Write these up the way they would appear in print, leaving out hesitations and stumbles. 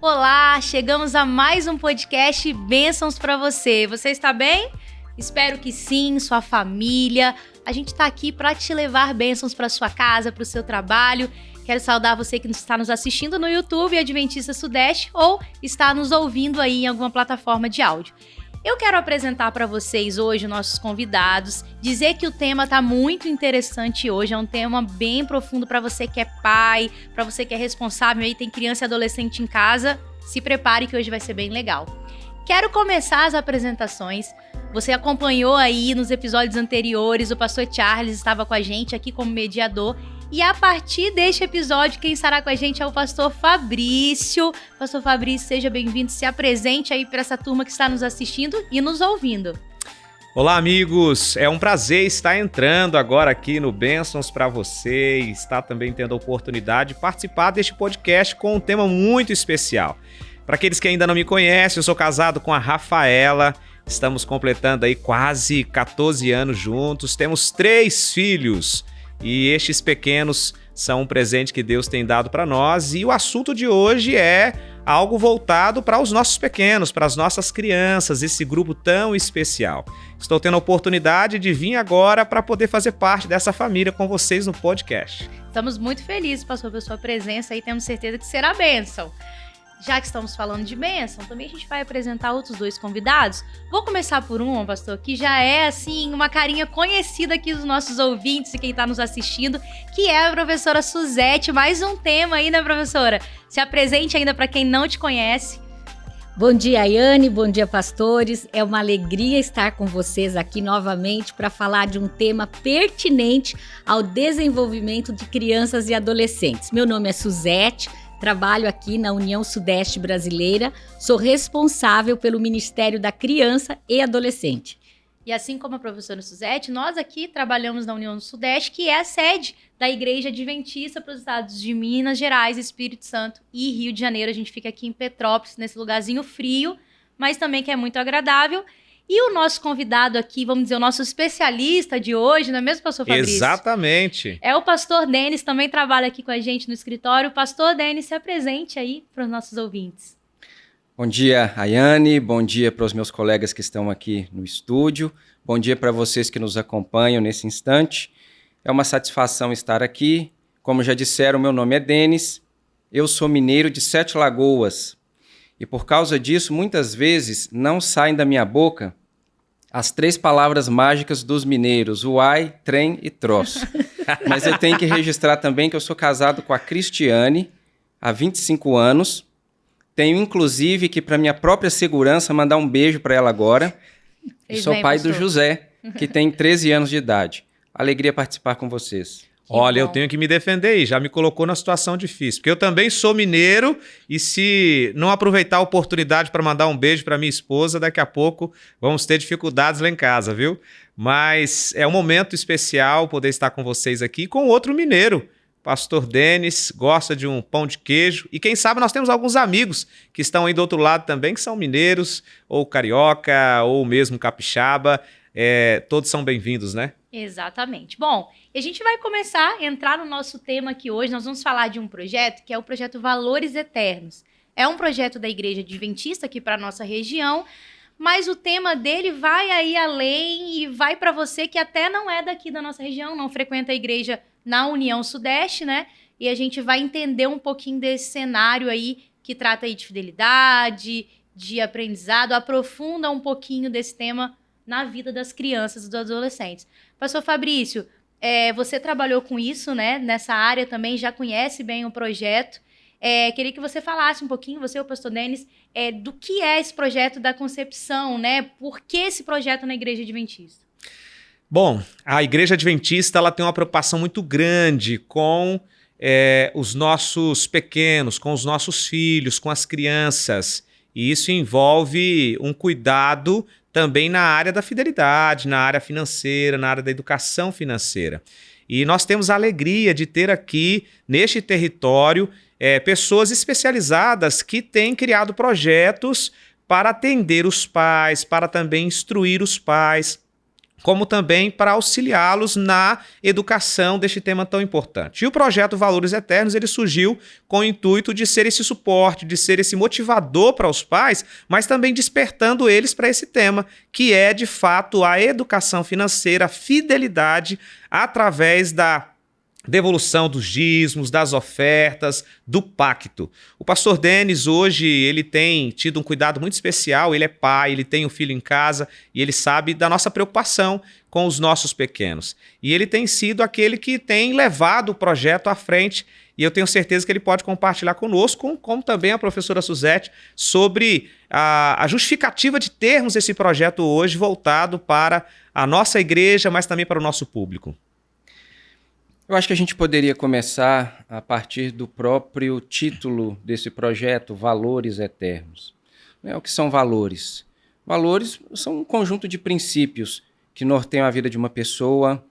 Olá, chegamos a mais um podcast Bênçãos para você. Você está bem? Espero que sim, sua família. A gente está aqui para te levar bênçãos para sua casa, para o seu trabalho. Quero saudar você que está nos assistindo no YouTube Adventista Sudeste ou está nos ouvindo aí em alguma plataforma de áudio. Eu quero apresentar para vocês hoje nossos convidados, dizer que o tema está muito interessante hoje, é um tema bem profundo para você que é pai, para você que é responsável e tem criança e adolescente em casa, se prepare que hoje vai ser bem legal. Quero começar as apresentações. Você acompanhou aí nos episódios anteriores, o pastor Charles estava com a gente aqui como mediador. E a partir deste episódio, quem estará com a gente é o pastor Fabrício. Pastor Fabrício, seja bem-vindo, se apresente aí para essa turma que está nos assistindo e nos ouvindo. Olá, amigos, é um prazer estar entrando agora aqui no Bênçãos para você e estar também tendo a oportunidade de participar deste podcast com um tema muito especial. Para aqueles que ainda não me conhecem, eu sou casado com a Rafaela, estamos completando aí quase 14 anos juntos, temos 3 filhos. E estes pequenos são um presente que Deus tem dado para nós. E o assunto de hoje é algo voltado para os nossos pequenos, para as nossas crianças, esse grupo tão especial. Estou tendo a oportunidade de vir agora para poder fazer parte dessa família com vocês no podcast. Estamos muito felizes, pastor, pela sua presença e temos certeza que será bênção. Já que estamos falando de bênção, também a gente vai apresentar outros 2 convidados. Vou começar por um, pastor, que já é, assim, uma carinha conhecida aqui dos nossos ouvintes e quem está nos assistindo, que é a professora Suzete. Mais um tema aí, né, professora? Se apresente ainda para quem não te conhece. Bom dia, Ayane, bom dia, pastores. É uma alegria estar com vocês aqui novamente para falar de um tema pertinente ao desenvolvimento de crianças e adolescentes. Meu nome é Suzete. Trabalho aqui na União Sudeste Brasileira, sou responsável pelo Ministério da Criança e Adolescente. E assim como a professora Suzete, nós aqui trabalhamos na União Sudeste, que é a sede da Igreja Adventista para os estados de Minas Gerais, Espírito Santo e Rio de Janeiro. A gente fica aqui em Petrópolis, nesse lugarzinho frio, mas também que é muito agradável. E o nosso convidado aqui, vamos dizer, o nosso especialista de hoje, não é mesmo, pastor Fabrício? Exatamente. É o pastor Denis, também trabalha aqui com a gente no escritório. Pastor Denis, se apresente aí para os nossos ouvintes. Bom dia, Ayane, bom dia para os meus colegas que estão aqui no estúdio, bom dia para vocês que nos acompanham nesse instante. É uma satisfação estar aqui. Como já disseram, meu nome é Denis, eu sou mineiro de 7 Lagoas. E por causa disso, muitas vezes não saem da minha boca as 3 palavras mágicas dos mineiros, uai, trem e troço. Mas eu tenho que registrar também que eu sou casado com a Cristiane há 25 anos. Tenho, inclusive, que para minha própria segurança, mandar um beijo para ela agora. E sou pai do José, que tem 13 anos de idade. Alegria participar com vocês. Olha, eu tenho que me defender aí, já me colocou na situação difícil, porque eu também sou mineiro e se não aproveitar a oportunidade para mandar um beijo para minha esposa, daqui a pouco vamos ter dificuldades lá em casa, viu? Mas é um momento especial poder estar com vocês aqui com outro mineiro. Pastor Denis gosta de um pão de queijo e quem sabe nós temos alguns amigos que estão aí do outro lado também, que são mineiros, ou carioca, ou mesmo capixaba. Todos são bem-vindos, né? Exatamente. Bom, e a gente vai começar a entrar no nosso tema aqui hoje. Nós vamos falar de um projeto que é o projeto Valores Eternos. É um projeto da Igreja Adventista aqui para a nossa região, mas o tema dele vai aí além e vai para você que até não é daqui da nossa região, não frequenta a igreja na União Sudeste, né? E a gente vai entender um pouquinho desse cenário aí que trata aí de fidelidade, de aprendizado, aprofunda um pouquinho desse tema na vida das crianças e dos adolescentes. Pastor Fabrício, você trabalhou com isso, né? Nessa área também, já conhece bem o projeto. Queria que você falasse um pouquinho, você e o pastor Denis, do que é esse projeto da concepção, né? Por que esse projeto na Igreja Adventista? Bom, a Igreja Adventista ela tem uma preocupação muito grande com os nossos pequenos, com os nossos filhos, com as crianças. E isso envolve um cuidado também na área da fidelidade, na área financeira, na área da educação financeira. E nós temos a alegria de ter aqui, neste território, pessoas especializadas que têm criado projetos para atender os pais, para também instruir os pais, como também para auxiliá-los na educação deste tema tão importante. E o projeto Valores Eternos, ele surgiu com o intuito de ser esse suporte, de ser esse motivador para os pais, mas também despertando eles para esse tema, que é, de fato, a educação financeira, a fidelidade através da devolução dos dízimos, das ofertas, do pacto. O pastor Denis hoje, ele tem tido um cuidado muito especial, ele é pai, ele tem um filho em casa e ele sabe da nossa preocupação com os nossos pequenos. E ele tem sido aquele que tem levado o projeto à frente e eu tenho certeza que ele pode compartilhar conosco, como também a professora Suzete, sobre a justificativa de termos esse projeto hoje voltado para a nossa igreja, mas também para o nosso público. Eu acho que a gente poderia começar a partir do próprio título desse projeto, Valores Eternos. O que são valores? Valores são um conjunto de princípios que norteiam a vida de uma pessoa,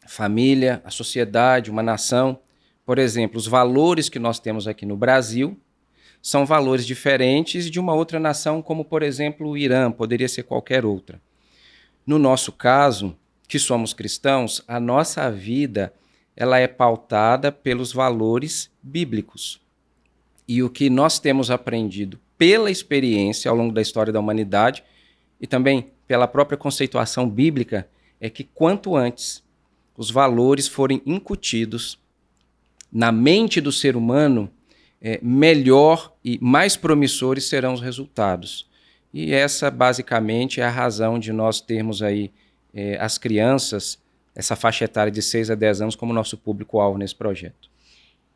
família, a sociedade, uma nação. Por exemplo, os valores que nós temos aqui no Brasil são valores diferentes de uma outra nação, como, por exemplo, o Irã, poderia ser qualquer outra. No nosso caso, que somos cristãos, a nossa vida ela é pautada pelos valores bíblicos. E o que nós temos aprendido pela experiência ao longo da história da humanidade e também pela própria conceituação bíblica é que quanto antes os valores forem incutidos na mente do ser humano, melhor e mais promissores serão os resultados. E essa basicamente é a razão de nós termos aí as crianças, essa faixa etária de 6 a 10 anos como nosso público-alvo nesse projeto.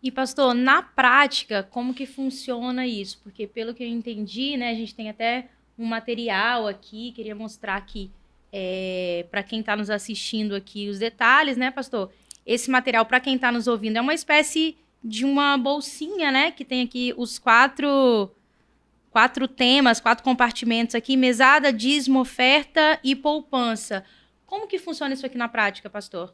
E, pastor, na prática, como que funciona isso? Porque, pelo que eu entendi, né, a gente tem até um material aqui, queria mostrar aqui para quem está nos assistindo aqui os detalhes, né, pastor? Esse material, para quem está nos ouvindo, é uma espécie de uma bolsinha, né, que tem aqui os quatro temas, 4 compartimentos aqui, mesada, dízimo, oferta e poupança. Como que funciona isso aqui na prática, pastor?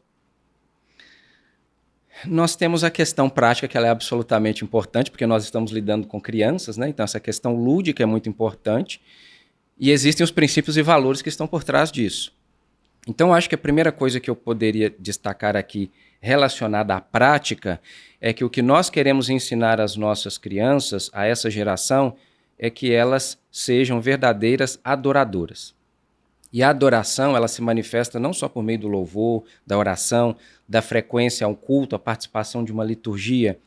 Nós temos a questão prática, que ela é absolutamente importante, porque nós estamos lidando com crianças, né? Então essa questão lúdica é muito importante, e existem os princípios e valores que estão por trás disso. Então acho que a primeira coisa que eu poderia destacar aqui relacionada à prática é que o que nós queremos ensinar às nossas crianças, a essa geração, é que elas sejam verdadeiras adoradoras. E a adoração, ela se manifesta não só por meio do louvor, da oração, da frequência ao culto, a participação de uma liturgia.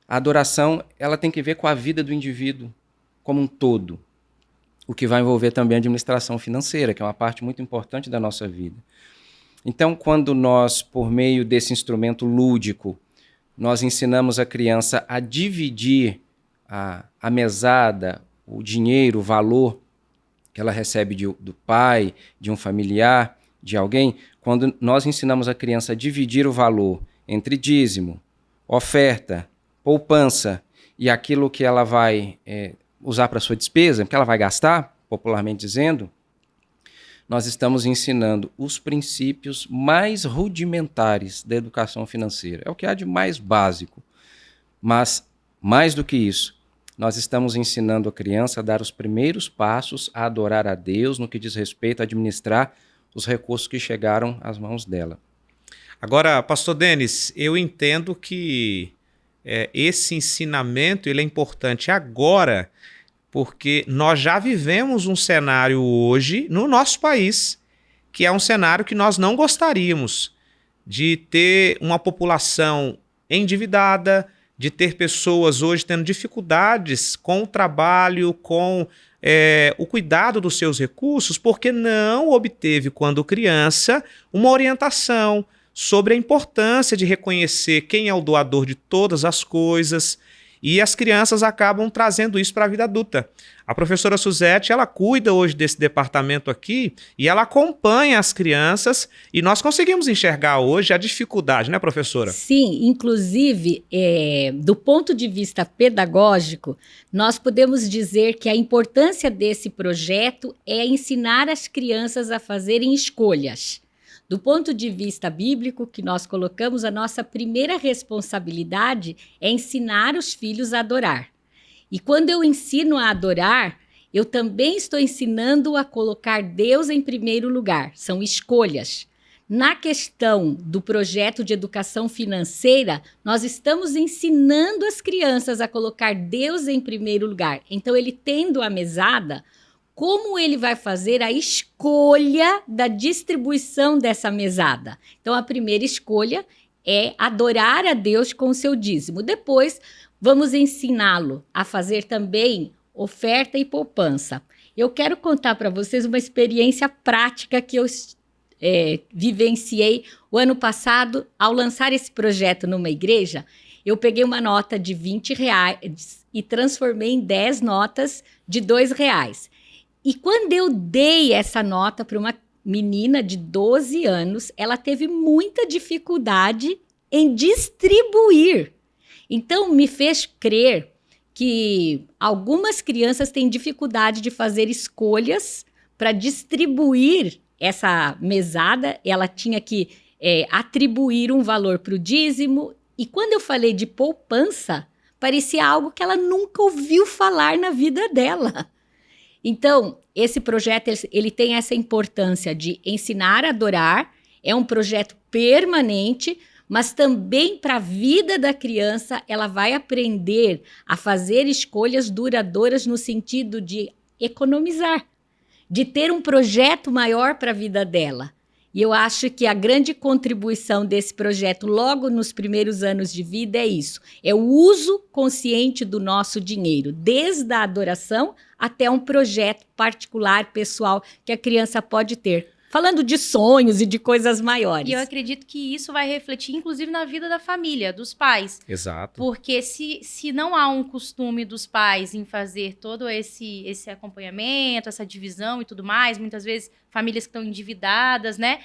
A adoração, ela tem que ver com a vida do indivíduo como um todo, o que vai envolver também a administração financeira, que é uma parte muito importante da nossa vida. Então, quando nós, por meio desse instrumento lúdico, nós ensinamos a criança a dividir a mesada, o dinheiro, o valor que ela recebe do pai, de um familiar, de alguém, quando nós ensinamos a criança a dividir o valor entre dízimo, oferta, poupança e aquilo que ela vai usar para sua despesa, que ela vai gastar, popularmente dizendo, nós estamos ensinando os princípios mais rudimentares da educação financeira. É o que há de mais básico. Mas, mais do que isso, nós estamos ensinando a criança a dar os primeiros passos a adorar a Deus no que diz respeito a administrar os recursos que chegaram às mãos dela. Agora, pastor Denis, eu entendo que esse ensinamento ele é importante agora, porque nós já vivemos um cenário hoje no nosso país, que é um cenário que nós não gostaríamos de ter uma população endividada, de ter pessoas hoje tendo dificuldades com o trabalho, com o cuidado dos seus recursos, porque não obteve, quando criança, uma orientação sobre a importância de reconhecer quem é o doador de todas as coisas, e as crianças acabam trazendo isso para a vida adulta. A professora Suzete, ela cuida hoje desse departamento aqui e ela acompanha as crianças e nós conseguimos enxergar hoje a dificuldade, né, professora? Sim, inclusive, do ponto de vista pedagógico, nós podemos dizer que a importância desse projeto é ensinar as crianças a fazerem escolhas. Do ponto de vista bíblico, que nós colocamos, a nossa primeira responsabilidade é ensinar os filhos a adorar. E quando eu ensino a adorar, eu também estou ensinando a colocar Deus em primeiro lugar. São escolhas. Na questão do projeto de educação financeira, nós estamos ensinando as crianças a colocar Deus em primeiro lugar. Então, ele tendo a mesada, como ele vai fazer a escolha da distribuição dessa mesada? Então, a primeira escolha é adorar a Deus com o seu dízimo. Depois, vamos ensiná-lo a fazer também oferta e poupança. Eu quero contar para vocês uma experiência prática que eu vivenciei o ano passado ao lançar esse projeto numa igreja. Eu peguei uma nota de R$20 e transformei em 10 notas de R$2. E quando eu dei essa nota para uma menina de 12 anos, ela teve muita dificuldade em distribuir. Então, me fez crer que algumas crianças têm dificuldade de fazer escolhas para distribuir essa mesada. Ela tinha que atribuir um valor para o dízimo. E quando eu falei de poupança, parecia algo que ela nunca ouviu falar na vida dela. Então, esse projeto ele tem essa importância de ensinar a adorar, é um projeto permanente, mas também para a vida da criança, ela vai aprender a fazer escolhas duradouras no sentido de economizar, de ter um projeto maior para a vida dela. E eu acho que a grande contribuição desse projeto logo nos primeiros anos de vida é isso, é o uso consciente do nosso dinheiro, desde a adoração até um projeto particular, pessoal, que a criança pode ter. Falando de sonhos e de coisas maiores. E eu acredito que isso vai refletir, inclusive, na vida da família, dos pais. Exato. Porque se não há um costume dos pais em fazer todo esse acompanhamento, essa divisão e tudo mais, muitas vezes famílias que estão endividadas, né?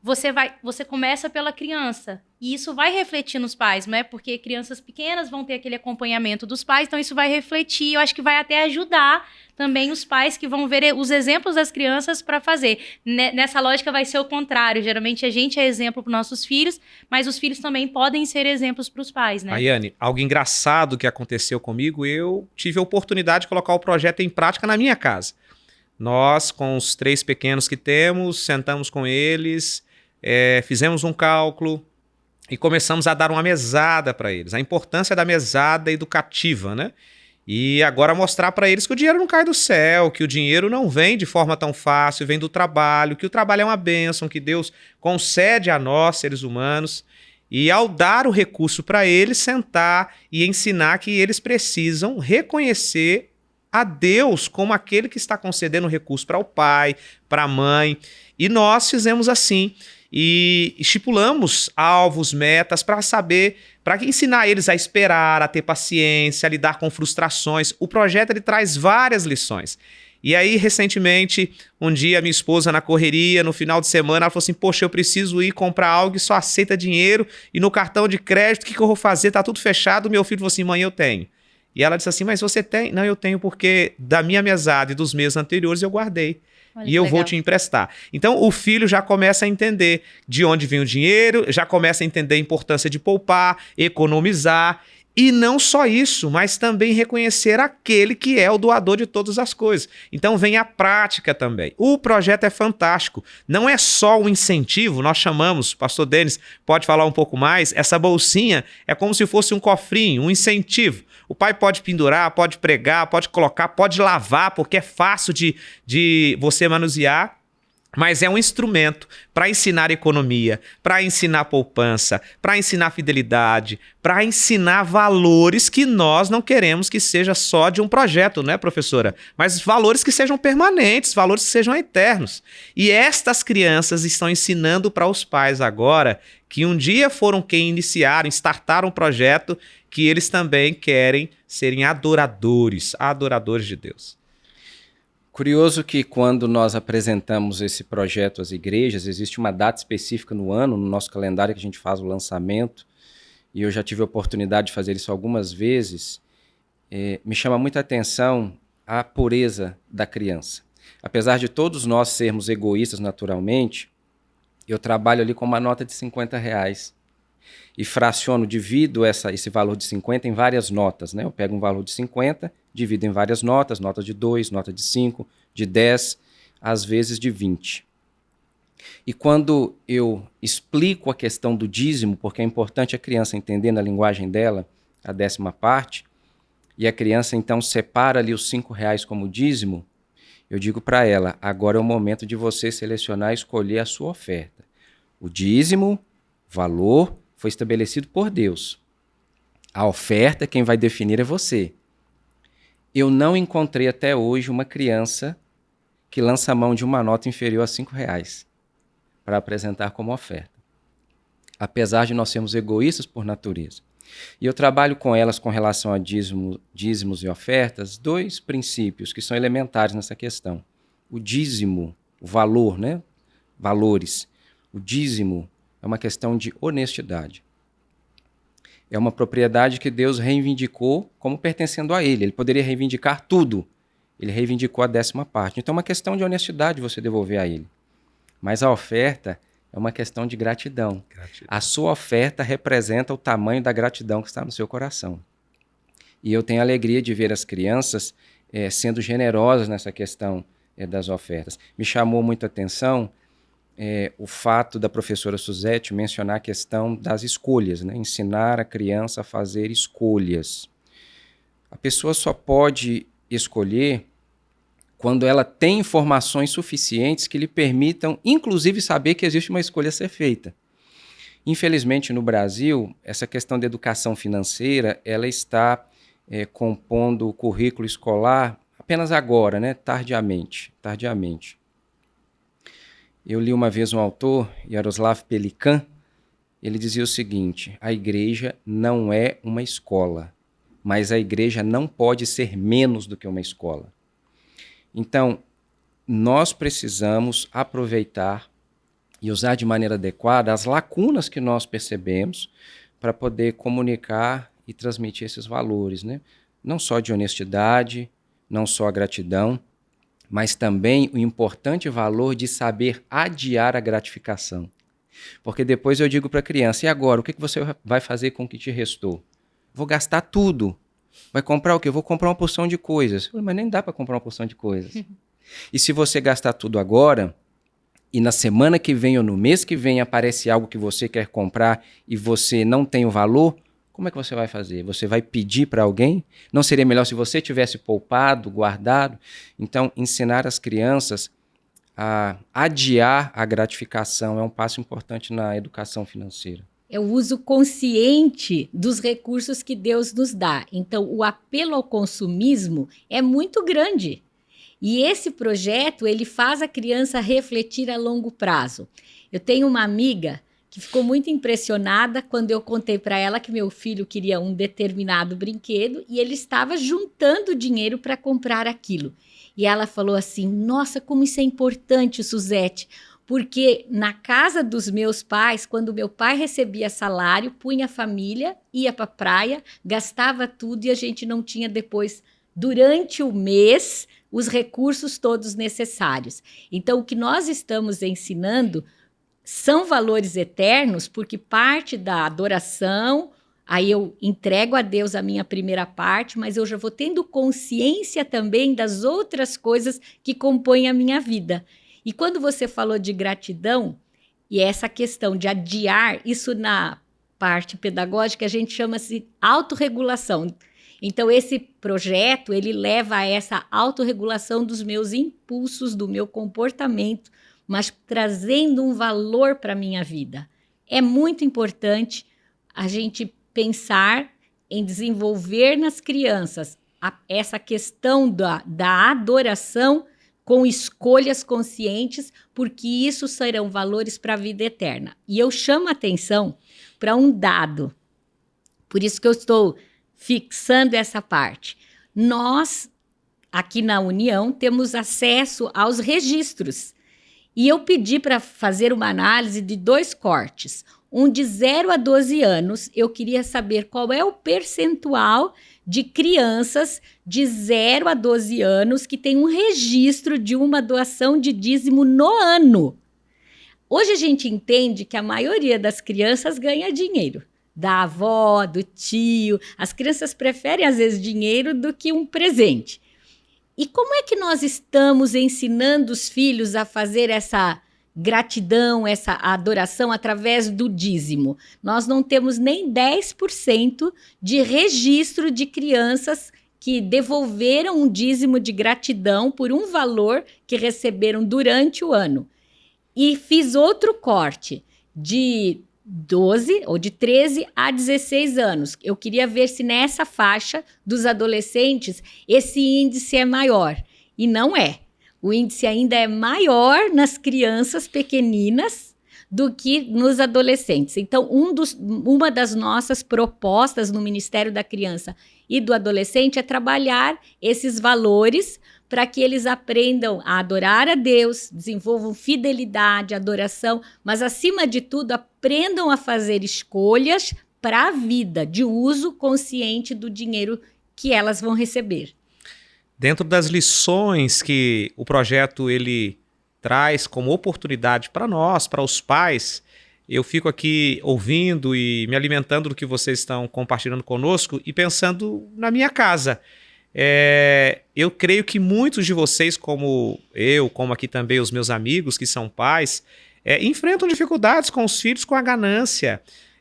Você começa pela criança e isso vai refletir nos pais, né? Porque crianças pequenas vão ter aquele acompanhamento dos pais, então isso vai refletir, eu acho que vai até ajudar também os pais que vão ver os exemplos das crianças para fazer. Nessa lógica vai ser o contrário, geralmente a gente é exemplo para nossos filhos, mas os filhos também podem ser exemplos para os pais, né? Ayane, algo engraçado que aconteceu comigo, eu tive a oportunidade de colocar o projeto em prática na minha casa. Nós, com os 3 pequenos que temos, sentamos com eles, fizemos um cálculo e começamos a dar uma mesada para eles. A importância da mesada educativa, né? E agora mostrar para eles que o dinheiro não cai do céu, que o dinheiro não vem de forma tão fácil, vem do trabalho, que o trabalho é uma bênção, que Deus concede a nós, seres humanos. E ao dar o recurso para eles, sentar e ensinar que eles precisam reconhecer a Deus como aquele que está concedendo o recurso para o pai, para a mãe. E nós fizemos assim. E estipulamos alvos, metas para saber, para ensinar eles a esperar, a ter paciência, a lidar com frustrações. O projeto ele traz várias lições. E aí, recentemente, um dia minha esposa na correria, no final de semana, ela falou assim, poxa, eu preciso ir comprar algo e só aceita dinheiro e no cartão de crédito, o que eu vou fazer? Tá tudo fechado. Meu filho falou assim, mãe, eu tenho. E ela disse assim, mas você tem? Não, eu tenho porque da minha mesada e dos meses anteriores eu guardei. Olha, e eu vou te emprestar. Então, o filho já começa a entender de onde vem o dinheiro, já começa a entender a importância de poupar, economizar. E não só isso, mas também reconhecer aquele que é o doador de todas as coisas. Então, vem a prática também. O projeto é fantástico. Não é só um incentivo, nós chamamos, o pastor Denis pode falar um pouco mais, essa bolsinha é como se fosse um cofrinho, um incentivo. O pai pode pendurar, pode pregar, pode colocar, pode lavar, porque é fácil de você manusear. Mas é um instrumento para ensinar economia, para ensinar poupança, para ensinar fidelidade, para ensinar valores que nós não queremos que seja só de um projeto, né, professora? Mas valores que sejam permanentes, valores que sejam eternos. E estas crianças estão ensinando para os pais agora que um dia foram quem iniciaram, startaram um projeto, que eles também querem serem adoradores de Deus. Curioso que quando nós apresentamos esse projeto às igrejas, existe uma data específica no ano, no nosso calendário, que a gente faz o lançamento, e eu já tive a oportunidade de fazer isso algumas vezes. Me chama muita atenção a pureza da criança. Apesar de todos nós sermos egoístas naturalmente, eu trabalho ali com uma nota de R$50 e fraciono, divido esse valor de 50 em várias notas, né? Eu pego um valor de 50, divido em várias notas, nota de 2, nota de 5, de 10, às vezes de 20. E quando eu explico a questão do dízimo, porque é importante a criança entender na linguagem dela a 10ª parte, e a criança então separa ali os R$5 como dízimo, eu digo para ela, agora é o momento de você selecionar e escolher a sua oferta. O dízimo, valor, foi estabelecido por Deus. A oferta, quem vai definir é você. Eu não encontrei até hoje uma criança que lança a mão de uma nota inferior a R$5 para apresentar como oferta. Apesar de nós sermos egoístas por natureza. E eu trabalho com elas com relação a dízimos e ofertas, 2 princípios que são elementares nessa questão. O dízimo, o valor, né? Valores. O dízimo é uma questão de honestidade. É uma propriedade que Deus reivindicou como pertencendo a Ele. Ele poderia reivindicar tudo. Ele reivindicou a 10ª parte. Então é uma questão de honestidade você devolver a Ele. Mas a oferta é uma questão de gratidão. A sua oferta representa o tamanho da gratidão que está no seu coração. E eu tenho a alegria de ver as crianças sendo generosas nessa questão das ofertas. Me chamou muito a atenção o fato da professora Suzete mencionar a questão das escolhas, né? Ensinar a criança a fazer escolhas. A pessoa só pode escolher quando ela tem informações suficientes que lhe permitam, inclusive, saber que existe uma escolha a ser feita. Infelizmente, no Brasil, essa questão da educação financeira, ela está compondo o currículo escolar apenas agora, né? Tardiamente. Eu li uma vez um autor, Yaroslav Pelikan, ele dizia o seguinte, a igreja não é uma escola, mas a igreja não pode ser menos do que uma escola. Então, nós precisamos aproveitar e usar de maneira adequada as lacunas que nós percebemos para poder comunicar e transmitir esses valores, né? Não só de honestidade, não só a gratidão, mas também o importante valor de saber adiar a gratificação. Porque depois eu digo para a criança, e agora, o que você vai fazer com o que te restou? Vou gastar tudo. Vai comprar o quê? Eu vou comprar uma porção de coisas. Mas nem dá para comprar uma porção de coisas. E se você gastar tudo agora, e na semana que vem ou no mês que vem aparece algo que você quer comprar e você não tem o valor, como é que você vai fazer? Você vai pedir para alguém? Não seria melhor se você tivesse poupado, guardado? Então, ensinar as crianças a adiar a gratificação é um passo importante na educação financeira. É o uso consciente dos recursos que Deus nos dá. Então, o apelo ao consumismo é muito grande. E esse projeto, ele faz a criança refletir a longo prazo. Eu tenho uma amiga que ficou muito impressionada quando eu contei para ela que meu filho queria um determinado brinquedo e ele estava juntando dinheiro para comprar aquilo. E ela falou assim, nossa, como isso é importante, Suzete, porque na casa dos meus pais, quando meu pai recebia salário, punha a família, ia para a praia, gastava tudo e a gente não tinha depois, durante o mês, os recursos todos necessários. Então, o que nós estamos ensinando são valores eternos, porque parte da adoração, aí eu entrego a Deus a minha primeira parte, mas eu já vou tendo consciência também das outras coisas que compõem a minha vida. E quando você falou de gratidão, e essa questão de adiar, isso na parte pedagógica a gente chama-se autorregulação. Então esse projeto, ele leva a essa autorregulação dos meus impulsos, do meu comportamento, mas trazendo um valor para a minha vida. É muito importante a gente pensar em desenvolver nas crianças essa questão da adoração com escolhas conscientes, porque isso serão valores para a vida eterna. E eu chamo a atenção para um dado, por isso que eu estou fixando essa parte. Nós, aqui na União, temos acesso aos registros. E eu pedi para fazer uma análise de 2 cortes. Um de 0 a 12 anos, eu queria saber qual é o percentual de crianças de 0 a 12 anos que tem um registro de uma doação de dízimo no ano. Hoje a gente entende que a maioria das crianças ganha dinheiro, da avó, do tio. As crianças preferem, às vezes, dinheiro do que um presente. E como é que nós estamos ensinando os filhos a fazer essa gratidão, essa adoração através do dízimo? Nós não temos nem 10% de registro de crianças que devolveram um dízimo de gratidão por um valor que receberam durante o ano. E fiz outro corte de 12 ou de 13 a 16 anos. Eu queria ver se nessa faixa dos adolescentes esse índice é maior. E não é. O índice ainda é maior nas crianças pequeninas do que nos adolescentes. Então, uma das nossas propostas no Ministério da Criança e do Adolescente é trabalhar esses valores para que eles aprendam a adorar a Deus, desenvolvam fidelidade, adoração, mas, acima de tudo, aprendam a fazer escolhas para a vida, de uso consciente do dinheiro que elas vão receber. Dentro das lições que o projeto ele traz como oportunidade para nós, para os pais, eu fico aqui ouvindo e me alimentando do que vocês estão compartilhando conosco e pensando na minha casa. Eu creio que muitos de vocês, como eu, como aqui também os meus amigos que são pais, enfrentam dificuldades com os filhos, com a ganância.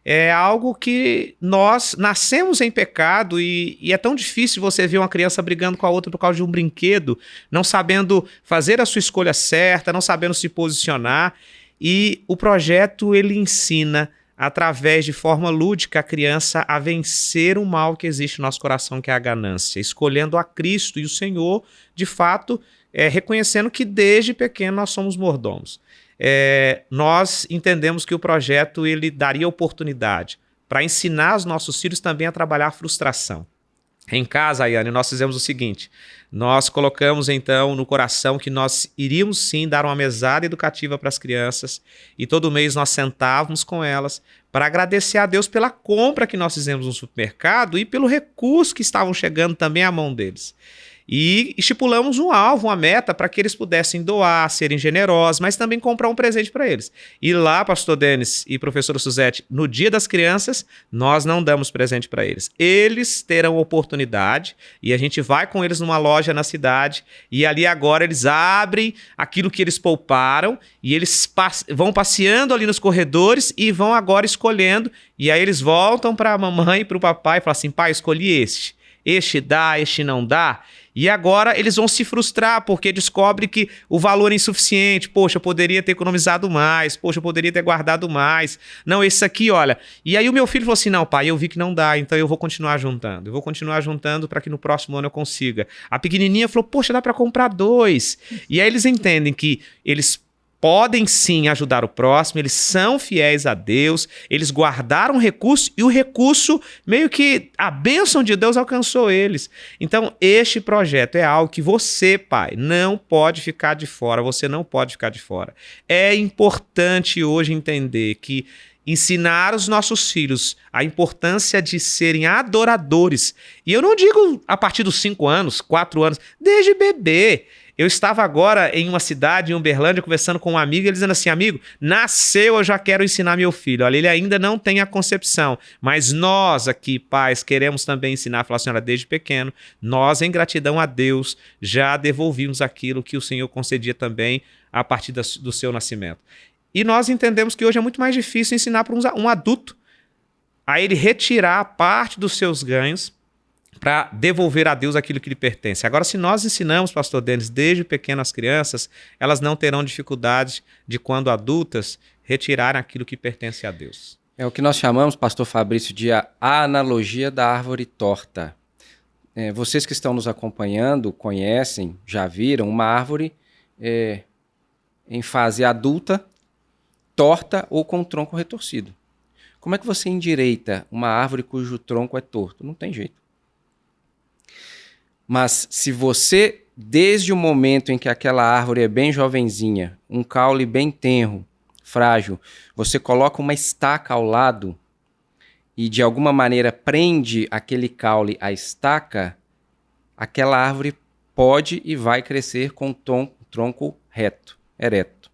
É algo que nós nascemos em pecado e é tão difícil você ver uma criança brigando com a outra por causa de um brinquedo, não sabendo fazer a sua escolha certa, não sabendo se posicionar. E o projeto ele ensina, através de forma lúdica, a criança a vencer o mal que existe no nosso coração, que é a ganância, escolhendo a Cristo e o Senhor, de fato, reconhecendo que desde pequeno nós somos mordomos. Nós entendemos que o projeto ele daria oportunidade para ensinar os nossos filhos também a trabalhar a frustração. Em casa, Ayane, nós fizemos o seguinte: nós colocamos então no coração que nós iríamos sim dar uma mesada educativa para as crianças e todo mês nós sentávamos com elas para agradecer a Deus pela compra que nós fizemos no supermercado e pelo recurso que estavam chegando também à mão deles. E estipulamos um alvo, uma meta para que eles pudessem doar, serem generosos, mas também comprar um presente para eles. E lá, pastor Denis e professora Suzete, no Dia das Crianças, nós não damos presente para eles. Eles terão oportunidade e a gente vai com eles numa loja na cidade e ali agora eles abrem aquilo que eles pouparam e eles vão passeando ali nos corredores e vão agora escolhendo. E aí eles voltam para a mamãe e para o papai e falam assim: pai, escolhi este. Este dá, este não dá. E agora eles vão se frustrar porque descobrem que o valor é insuficiente. Poxa, eu poderia ter economizado mais. Poxa, eu poderia ter guardado mais. Não, esse aqui, olha. E aí o meu filho falou assim: não, pai, eu vi que não dá, então eu vou continuar juntando. Eu vou continuar juntando para que no próximo ano eu consiga. A pequenininha falou: poxa, dá para comprar 2. E aí eles entendem que eles podem sim ajudar o próximo, eles são fiéis a Deus, eles guardaram o recurso e o recurso, meio que a bênção de Deus alcançou eles. Então, este projeto é algo que você, pai, não pode ficar de fora, você não pode ficar de fora. É importante hoje entender que ensinar os nossos filhos a importância de serem adoradores, e eu não digo a partir dos 5 anos, 4 anos, desde bebê. Eu estava agora em uma cidade, em Uberlândia, conversando com um amigo, ele dizendo assim: amigo, nasceu, eu já quero ensinar meu filho. Olha, ele ainda não tem a concepção, mas nós aqui, pais, queremos também ensinar. Falar assim: olha, desde pequeno, nós, em gratidão a Deus, já devolvimos aquilo que o Senhor concedia também a partir do seu nascimento. E nós entendemos que hoje é muito mais difícil ensinar para um adulto a ele retirar parte dos seus ganhos para devolver a Deus aquilo que lhe pertence. Agora, se nós ensinamos, pastor Denis, desde pequeno as crianças, elas não terão dificuldade de, quando adultas, retirarem aquilo que pertence a Deus. É o que nós chamamos, pastor Fabrício, de a analogia da árvore torta. Vocês que estão nos acompanhando conhecem, já viram uma árvore em fase adulta, torta ou com tronco retorcido. Como é que você endireita uma árvore cujo tronco é torto? Não tem jeito. Mas se você, desde o momento em que aquela árvore é bem jovenzinha, um caule bem tenro, frágil, você coloca uma estaca ao lado e de alguma maneira prende aquele caule à estaca, aquela árvore pode e vai crescer com tronco reto, ereto.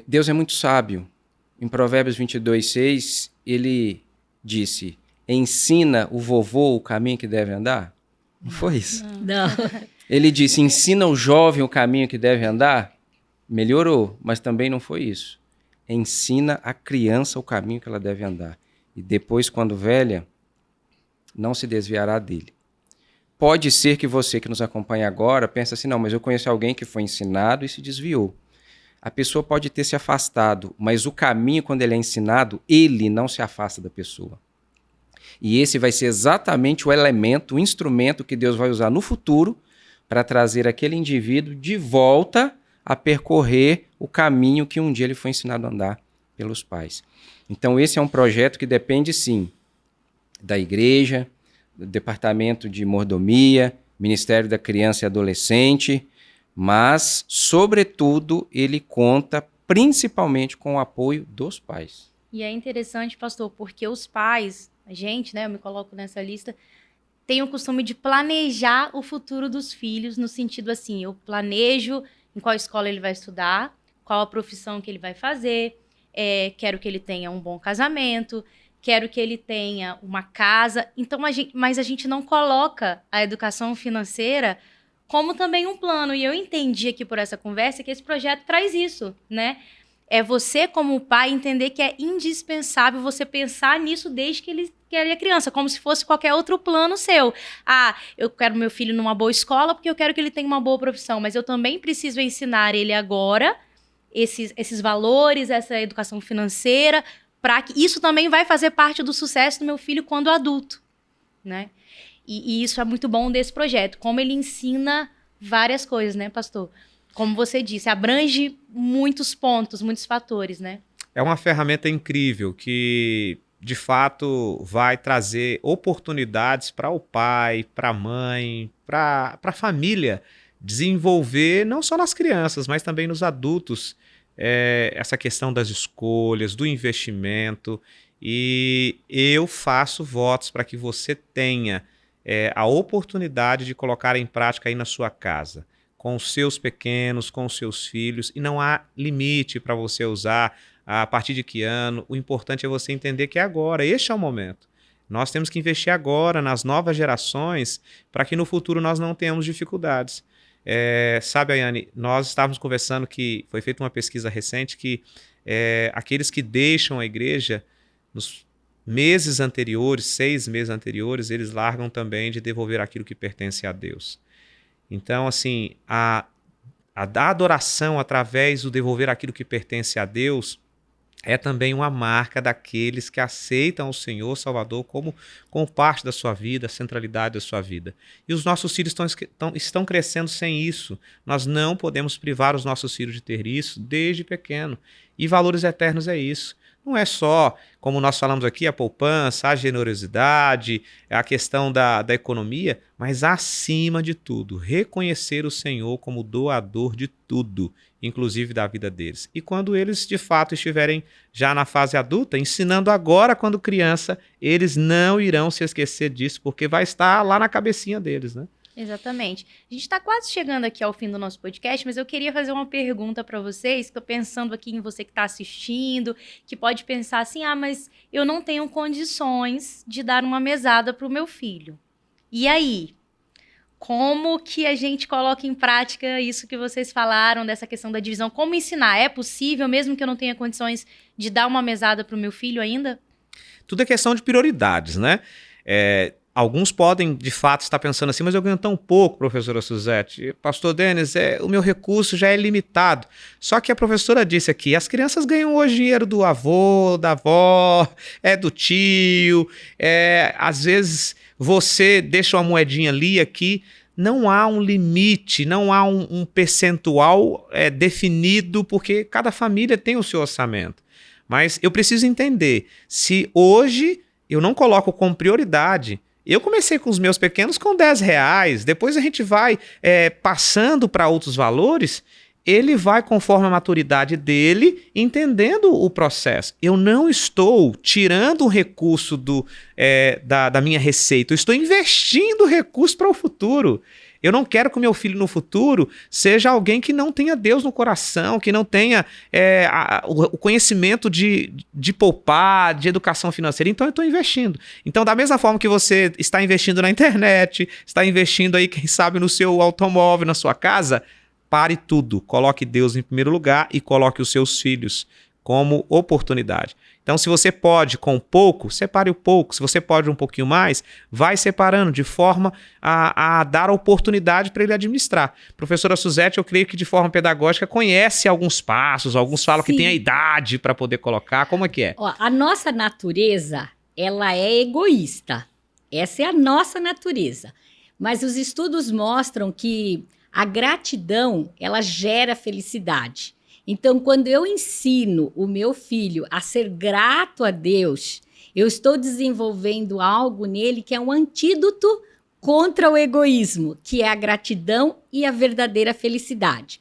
Deus é muito sábio Em Provérbios 22:6, ele disse: ensina o vovô o caminho que deve andar? Não foi isso? Não. Ele disse: ensina o jovem o caminho que deve andar? Melhorou, mas também não foi isso. Ensina a criança o caminho que ela deve andar. E depois, quando velha, não se desviará dele. Pode ser que você que nos acompanha agora pense assim: não, mas eu conheço alguém que foi ensinado e se desviou. A pessoa pode ter se afastado, mas o caminho, quando ele é ensinado, ele não se afasta da pessoa. E esse vai ser exatamente o elemento, o instrumento que Deus vai usar no futuro para trazer aquele indivíduo de volta a percorrer o caminho que um dia ele foi ensinado a andar pelos pais. Então esse é um projeto que depende, sim, da igreja, do Departamento de Mordomia, Ministério da Criança e Adolescente, mas, sobretudo, ele conta principalmente com o apoio dos pais. E é interessante, pastor, porque os pais, a gente, né, eu me coloco nessa lista, tem o costume de planejar o futuro dos filhos, no sentido assim, eu planejo em qual escola ele vai estudar, qual a profissão que ele vai fazer, quero que ele tenha um bom casamento, quero que ele tenha uma casa. Então, mas a gente não coloca a educação financeira como também um plano. E eu entendi aqui por essa conversa que esse projeto traz isso, né? É você, como pai, entender que é indispensável você pensar nisso desde que ele é criança, como se fosse qualquer outro plano seu. Ah, eu quero meu filho numa boa escola porque eu quero que ele tenha uma boa profissão, mas eu também preciso ensinar ele agora esses valores, essa educação financeira, para que isso também vai fazer parte do sucesso do meu filho quando adulto, né? E isso é muito bom desse projeto, como ele ensina várias coisas, né, pastor? Como você disse, abrange muitos pontos, muitos fatores, né? É uma ferramenta incrível que, de fato, vai trazer oportunidades para o pai, para a mãe, para a família desenvolver, não só nas crianças, mas também nos adultos, essa questão das escolhas, do investimento. E eu faço votos para que você tenha a oportunidade de colocar em prática aí na sua casa, com os seus pequenos, com os seus filhos, e não há limite para você usar a partir de que ano. O importante é você entender que é agora, este é o momento. Nós temos que investir agora nas novas gerações para que no futuro nós não tenhamos dificuldades. Sabe, Ayane, nós estávamos conversando que foi feita uma pesquisa recente que aqueles que deixam a igreja nos meses anteriores, 6 meses anteriores, eles largam também de devolver aquilo que pertence a Deus. Então, assim, a adoração através do devolver aquilo que pertence a Deus é também uma marca daqueles que aceitam o Senhor Salvador como parte da sua vida, a centralidade da sua vida. E os nossos filhos estão crescendo sem isso. Nós não podemos privar os nossos filhos de ter isso desde pequeno. E valores eternos é isso. Não é só, como nós falamos aqui, a poupança, a generosidade, a questão da economia, mas acima de tudo, reconhecer o Senhor como doador de tudo, inclusive da vida deles. E quando eles, de fato, estiverem já na fase adulta, ensinando agora quando criança, eles não irão se esquecer disso, porque vai estar lá na cabecinha deles, né? Exatamente. A gente está quase chegando aqui ao fim do nosso podcast, mas eu queria fazer uma pergunta para vocês. Estou pensando aqui em você que está assistindo, que pode pensar assim, mas eu não tenho condições de dar uma mesada para o meu filho. E aí? Como que a gente coloca em prática isso que vocês falaram, dessa questão da divisão? Como ensinar? É possível, mesmo que eu não tenha condições de dar uma mesada para o meu filho ainda? Tudo é questão de prioridades, né? Alguns podem, de fato, estar pensando assim, mas eu ganho tão pouco, professora Suzete. Pastor Denis, o meu recurso já é limitado. Só que a professora disse aqui, as crianças ganham hoje dinheiro do avô, da avó, do tio. Às vezes você deixa uma moedinha ali, aqui. Não há um limite, não há um percentual definido, porque cada família tem o seu orçamento. Mas eu preciso entender, se hoje eu não coloco como prioridade. Eu comecei com os meus pequenos com R$10, depois a gente vai passando para outros valores, ele vai, conforme a maturidade dele, entendendo o processo. Eu não estou tirando um recurso da minha receita, eu estou investindo recurso para o futuro. Eu não quero que o meu filho no futuro seja alguém que não tenha Deus no coração, que não tenha o conhecimento de poupar, de educação financeira. Então eu estou investindo. Então da mesma forma que você está investindo na internet, está investindo aí, quem sabe, no seu automóvel, na sua casa, pare tudo. Coloque Deus em primeiro lugar e coloque os seus filhos como oportunidade. Então, se você pode com pouco, separe o pouco. Se você pode um pouquinho mais, vai separando de forma a dar a oportunidade para ele administrar. Professora Suzete, eu creio que de forma pedagógica conhece alguns passos, alguns falam que tem a idade para poder colocar. Como é que é? Ó, a nossa natureza, ela é egoísta. Essa é a nossa natureza. Mas os estudos mostram que a gratidão, ela gera felicidade. Então, quando eu ensino o meu filho a ser grato a Deus, eu estou desenvolvendo algo nele que é um antídoto contra o egoísmo, que é a gratidão e a verdadeira felicidade.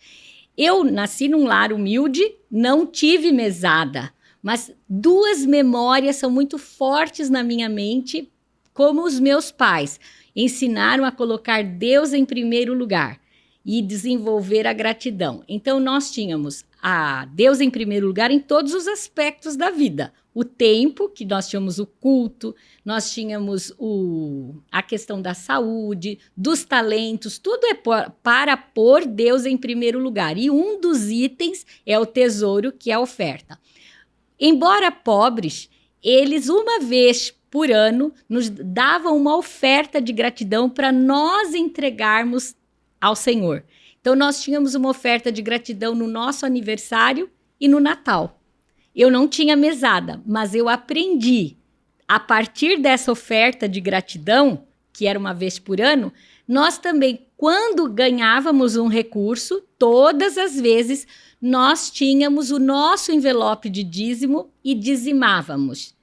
Eu nasci num lar humilde, não tive mesada, mas duas memórias são muito fortes na minha mente, como os meus pais ensinaram a colocar Deus em primeiro lugar e desenvolver a gratidão. Então, nós tínhamos a Deus em primeiro lugar em todos os aspectos da vida. O tempo, que nós tínhamos o culto, nós tínhamos a questão da saúde, dos talentos, tudo é para pôr Deus em primeiro lugar. E um dos itens é o tesouro, que é a oferta. Embora pobres, eles uma vez por ano nos davam uma oferta de gratidão para nós entregarmos ao Senhor. Então, nós tínhamos uma oferta de gratidão no nosso aniversário e no Natal. Eu não tinha mesada, mas eu aprendi, a partir dessa oferta de gratidão, que era uma vez por ano, nós também, quando ganhávamos um recurso, todas as vezes, nós tínhamos o nosso envelope de dízimo e dizimávamos.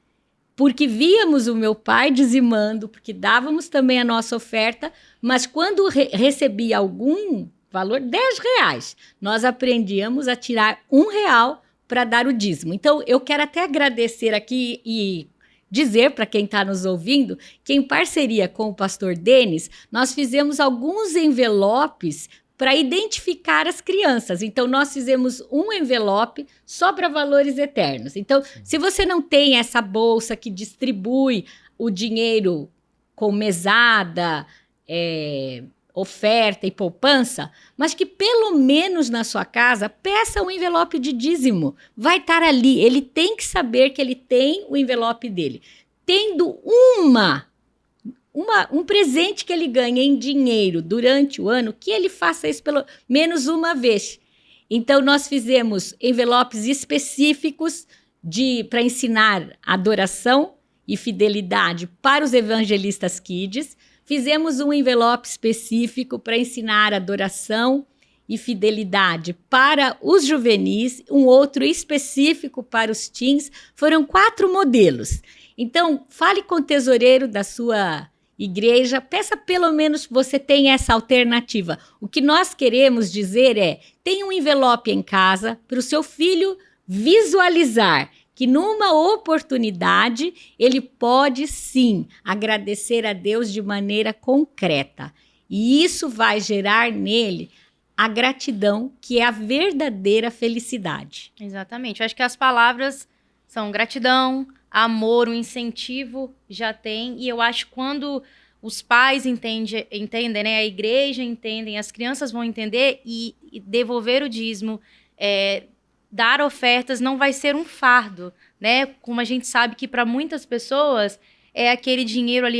Porque víamos o meu pai dizimando, porque dávamos também a nossa oferta, mas quando recebia algum valor, R$10, nós aprendíamos a tirar R$1 para dar o dízimo. Então, eu quero até agradecer aqui e dizer para quem está nos ouvindo que, em parceria com o pastor Denis, nós fizemos alguns envelopes para identificar as crianças. Então, nós fizemos um envelope só para valores eternos. Então, se você não tem essa bolsa que distribui o dinheiro com mesada, oferta e poupança, mas que pelo menos na sua casa peça um envelope de dízimo. Vai estar ali. Ele tem que saber que ele tem o envelope dele. Tendo um presente que ele ganha em dinheiro durante o ano, que ele faça isso pelo menos uma vez. Então, nós fizemos envelopes específicos para ensinar adoração e fidelidade para os evangelistas kids. Fizemos um envelope específico para ensinar adoração e fidelidade para os juvenis, um outro específico para os teens. Foram 4 modelos. Então, fale com o tesoureiro da sua igreja, peça pelo menos que você tenha essa alternativa. O que nós queremos dizer é, tenha um envelope em casa para o seu filho visualizar que numa oportunidade ele pode sim agradecer a Deus de maneira concreta. E isso vai gerar nele a gratidão, que é a verdadeira felicidade. Exatamente. Eu acho que as palavras são gratidão, amor, um incentivo já tem. E eu acho que quando os pais entendem, né, a igreja entendem, as crianças vão entender e devolver o dízimo, dar ofertas não vai ser um fardo, né? Como a gente sabe que para muitas pessoas é aquele dinheiro ali,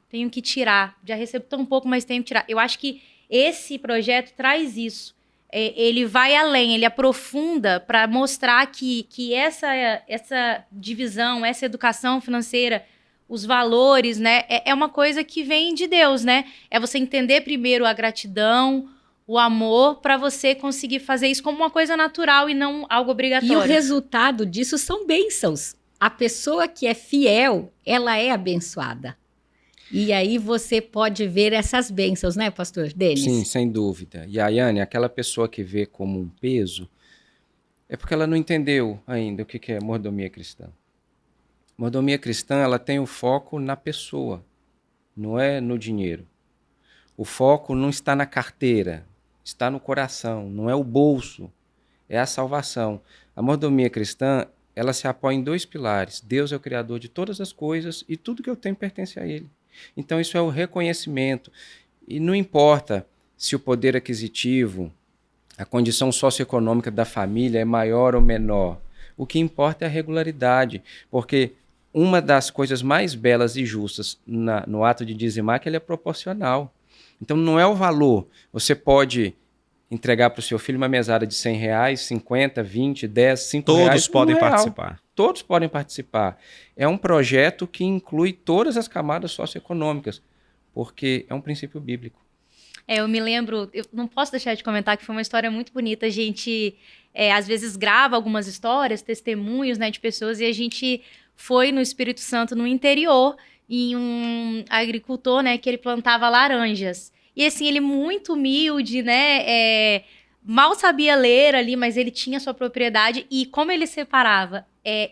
tenho que tirar, já recebo tão pouco, mas tenho que tirar. Eu acho que esse projeto traz isso. Ele vai além, ele aprofunda para mostrar que essa divisão, essa educação financeira, os valores, né? É uma coisa que vem de Deus, né? É você entender primeiro a gratidão, o amor, para você conseguir fazer isso como uma coisa natural e não algo obrigatório. E o resultado disso são bênçãos. A pessoa que é fiel, ela é abençoada. E aí você pode ver essas bênçãos, né, pastor Denis? Sim, sem dúvida. E a Yane, aquela pessoa que vê como um peso, é porque ela não entendeu ainda o que é mordomia cristã. Mordomia cristã, ela tem o foco na pessoa, não é no dinheiro. O foco não está na carteira, está no coração, não é o bolso, é a salvação. A mordomia cristã, ela se apoia em 2 pilares. Deus é o criador de todas as coisas e tudo que eu tenho pertence a Ele. Então isso é o reconhecimento. E não importa se o poder aquisitivo, a condição socioeconômica da família é maior ou menor. O que importa é a regularidade, porque uma das coisas mais belas e justas no ato de dizimar é que ele é proporcional. Então não é o valor. Você pode entregar para o seu filho uma mesada de R$100, 50, 20, 10, 5 reais. Todos podem participar. Todos podem participar. É um projeto que inclui todas as camadas socioeconômicas, porque é um princípio bíblico. Eu me lembro, eu não posso deixar de comentar que foi uma história muito bonita. A gente, às vezes, grava algumas histórias, testemunhos, né, de pessoas, e a gente foi no Espírito Santo, no interior, em um agricultor, né, que ele plantava laranjas. E assim, ele muito humilde, né, mal sabia ler ali, mas ele tinha sua propriedade. E como ele separava?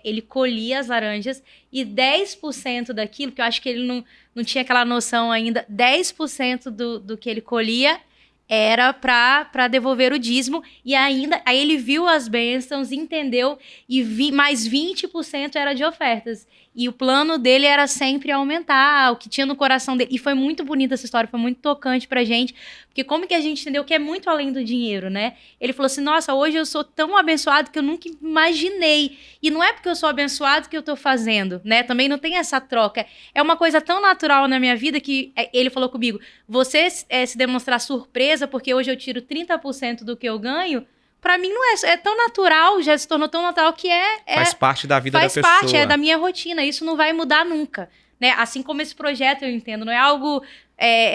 Ele colhia as laranjas e 10% daquilo, que eu acho que ele não tinha aquela noção ainda, 10% do que ele colhia era para devolver o dízimo. E ainda, aí ele viu as bênçãos, entendeu, e mais 20% era de ofertas. E o plano dele era sempre aumentar o que tinha no coração dele. E foi muito bonita essa história, foi muito tocante pra gente. Porque como que a gente entendeu que é muito além do dinheiro, né? Ele falou assim, nossa, hoje eu sou tão abençoado que eu nunca imaginei. E não é porque eu sou abençoado que eu tô fazendo, né? Também não tem essa troca. É uma coisa tão natural na minha vida que ele falou comigo, você se demonstrar surpresa porque hoje eu tiro 30% do que eu ganho, pra mim não é tão natural, já se tornou tão natural que faz parte da vida da pessoa. Faz parte, é da minha rotina, isso não vai mudar nunca, né? Assim como esse projeto, eu entendo, não é algo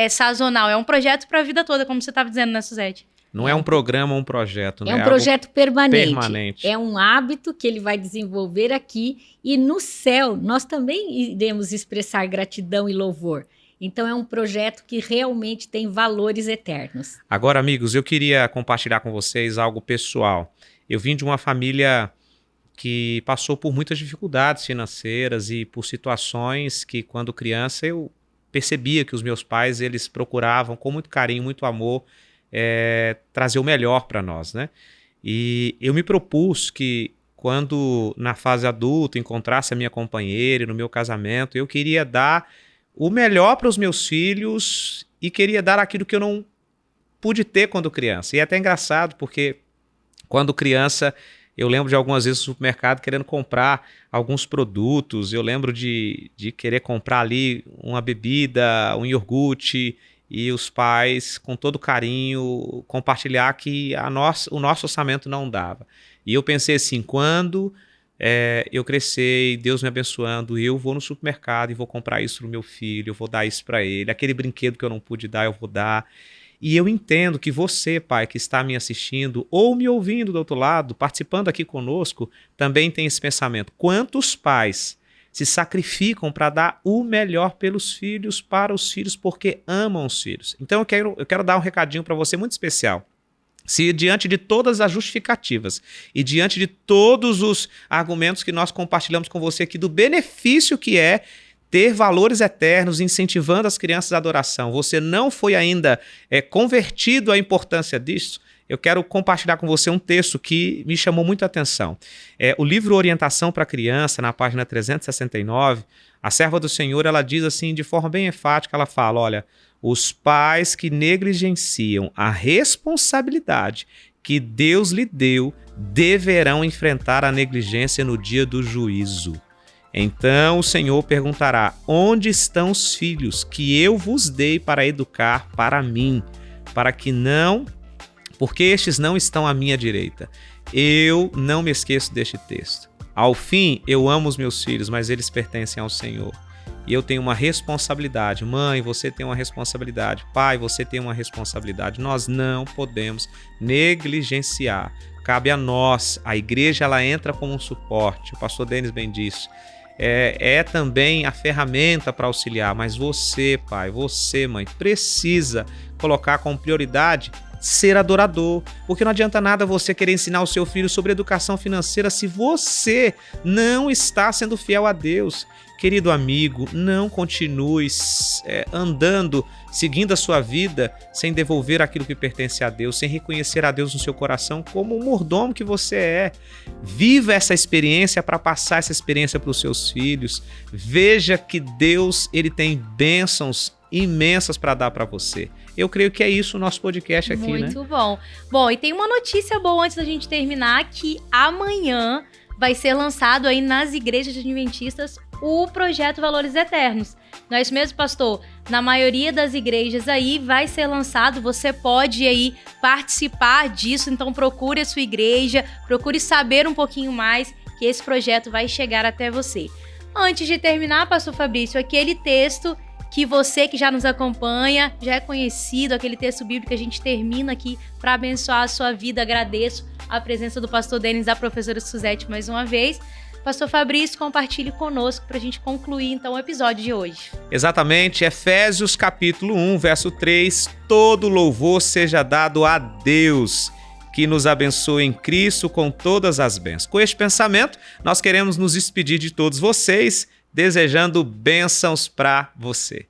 sazonal, é um projeto pra vida toda, como você estava dizendo, né, Suzete? Não é um programa, um projeto, né? É um projeto permanente. É um hábito que ele vai desenvolver aqui e no céu nós também iremos expressar gratidão e louvor. Então é um projeto que realmente tem valores eternos. Agora, amigos, eu queria compartilhar com vocês algo pessoal. Eu vim de uma família que passou por muitas dificuldades financeiras e por situações que, quando criança, eu percebia que os meus pais, eles procuravam com muito carinho, muito amor, trazer o melhor para nós, né? E eu me propus que, quando na fase adulta encontrasse a minha companheira no meu casamento, eu queria dar o melhor para os meus filhos e queria dar aquilo que eu não pude ter quando criança. E é até engraçado, porque quando criança, eu lembro de algumas vezes no supermercado querendo comprar alguns produtos, eu lembro de querer comprar ali uma bebida, um iogurte, e os pais, com todo carinho, compartilhar que o nosso orçamento não dava. E eu pensei assim, quando eu crescer e Deus me abençoando, eu vou no supermercado e vou comprar isso pro meu filho, eu vou dar isso para ele, aquele brinquedo que eu não pude dar, eu vou dar. E eu entendo que você, pai, que está me assistindo ou me ouvindo do outro lado, participando aqui conosco, também tem esse pensamento. Quantos pais se sacrificam para dar o melhor pelos filhos, para os filhos, porque amam os filhos? Então eu quero dar um recadinho para você muito especial. Se diante de todas as justificativas e diante de todos os argumentos que nós compartilhamos com você aqui do benefício que é ter valores eternos incentivando as crianças à adoração, você não foi ainda convertido à importância disso, eu quero compartilhar com você um texto que me chamou muito a atenção. O livro Orientação para a Criança, na página 369, a serva do Senhor, ela diz assim, de forma bem enfática, ela fala, olha, os pais que negligenciam a responsabilidade que Deus lhe deu deverão enfrentar a negligência no dia do juízo. Então o Senhor perguntará, onde estão os filhos que eu vos dei para educar para mim, porque estes não estão à minha direita. Eu não me esqueço deste texto. Ao fim, eu amo os meus filhos, mas eles pertencem ao Senhor. E eu tenho uma responsabilidade. Mãe, você tem uma responsabilidade. Pai, você tem uma responsabilidade. Nós não podemos negligenciar. Cabe a nós. A igreja, ela entra como um suporte. O pastor Denis bem disse. É também a ferramenta para auxiliar. Mas você, pai, você, mãe, precisa colocar como prioridade ser adorador, porque não adianta nada você querer ensinar o seu filho sobre educação financeira se você não está sendo fiel a Deus. Querido amigo, não continue andando, seguindo a sua vida sem devolver aquilo que pertence a Deus, sem reconhecer a Deus no seu coração como o mordomo que você é. Viva essa experiência para passar essa experiência para os seus filhos. Veja que Deus, ele tem bênçãos imensas para dar para você. Eu creio que é isso o nosso podcast aqui, né? Muito bom. Bom, e tem uma notícia boa antes da gente terminar, que amanhã vai ser lançado aí nas igrejas adventistas o projeto Valores Eternos. Não é isso mesmo, pastor? Na maioria das igrejas aí vai ser lançado, você pode aí participar disso, então procure a sua igreja, procure saber um pouquinho mais, que esse projeto vai chegar até você. Antes de terminar, pastor Fabrício, aquele texto que você que já nos acompanha, já é conhecido, aquele texto bíblico que a gente termina aqui para abençoar a sua vida. Agradeço a presença do pastor Denis, da professora Suzete mais uma vez. Pastor Fabrício, compartilhe conosco para a gente concluir então o episódio de hoje. Exatamente, Efésios capítulo 1, verso 3, todo louvor seja dado a Deus, que nos abençoe em Cristo com todas as bênçãos. Com este pensamento, nós queremos nos despedir de todos vocês, desejando bênçãos para você.